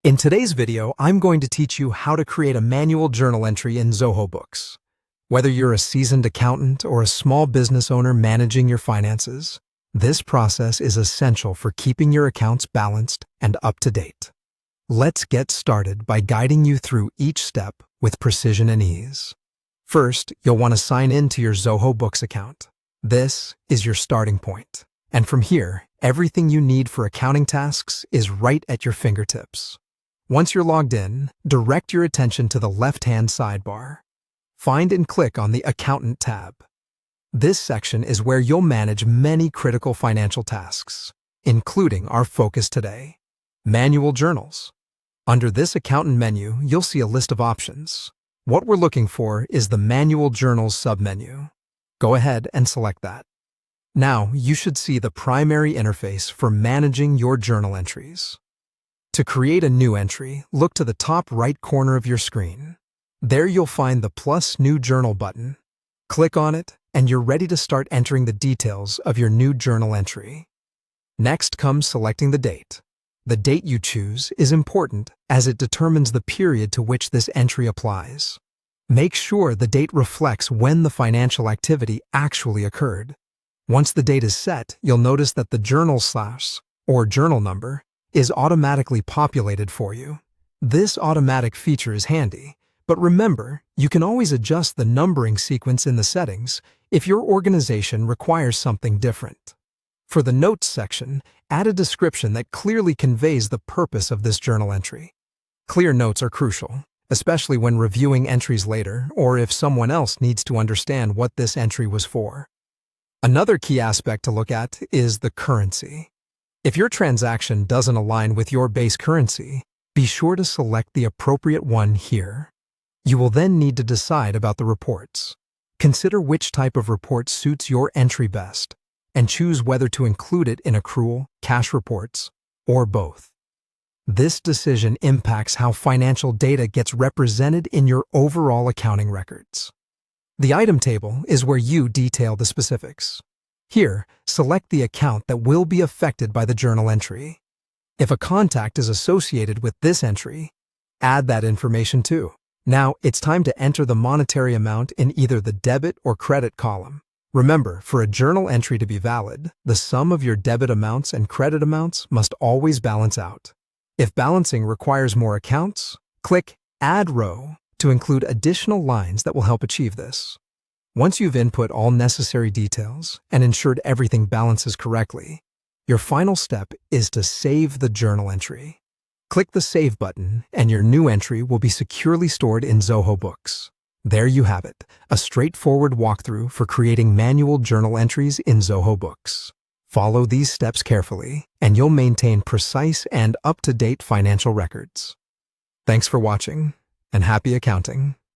In today's video, I'm going to teach you how to create a manual journal entry in Zoho Books. Whether you're a seasoned accountant or a small business owner managing your finances, this process is essential for keeping your accounts balanced and up to date. Let's get started by guiding you through each step with precision and ease. First, you'll want to sign in to your Zoho Books account. This is your starting point. And from here, everything you need for accounting tasks is right at your fingertips. Once you're logged in, direct your attention to the left-hand sidebar. Find and click on the Accountant tab. This section is where you'll manage many critical financial tasks, including our focus today, manual journals. Under this Accountant menu, you'll see a list of options. What we're looking for is the Manual Journals submenu. Go ahead and select that. Now, you should see the primary interface for managing your journal entries. To create a new entry, look to the top right corner of your screen. There you'll find the plus New Journal button. Click on it, and you're ready to start entering the details of your new journal entry. Next comes selecting the date. The date you choose is important as it determines the period to which this entry applies. Make sure the date reflects when the financial activity actually occurred. Once the date is set, you'll notice that the journal slash, or journal number, is automatically populated for you. This automatic feature is handy, but remember, you can always adjust the numbering sequence in the settings if your organization requires something different. For the Notes section, add a description that clearly conveys the purpose of this journal entry. Clear notes are crucial, especially when reviewing entries later or if someone else needs to understand what this entry was for. Another key aspect to look at is the currency. If your transaction doesn't align with your base currency, be sure to select the appropriate one here. You will then need to decide about the reports. Consider which type of report suits your entry best, and choose whether to include it in accrual, cash reports, or both. This decision impacts how financial data gets represented in your overall accounting records. The item table is where you detail the specifics. Here, select the account that will be affected by the journal entry. If a contact is associated with this entry, add that information too. Now, it's time to enter the monetary amount in either the debit or credit column. Remember, for a journal entry to be valid, the sum of your debit amounts and credit amounts must always balance out. If balancing requires more accounts, click Add Row to include additional lines that will help achieve this. Once you've input all necessary details and ensured everything balances correctly, your final step is to save the journal entry. Click the Save button, and your new entry will be securely stored in Zoho Books. There you have it, a straightforward walkthrough for creating manual journal entries in Zoho Books. Follow these steps carefully, and you'll maintain precise and up-to-date financial records. Thanks for watching, and happy accounting!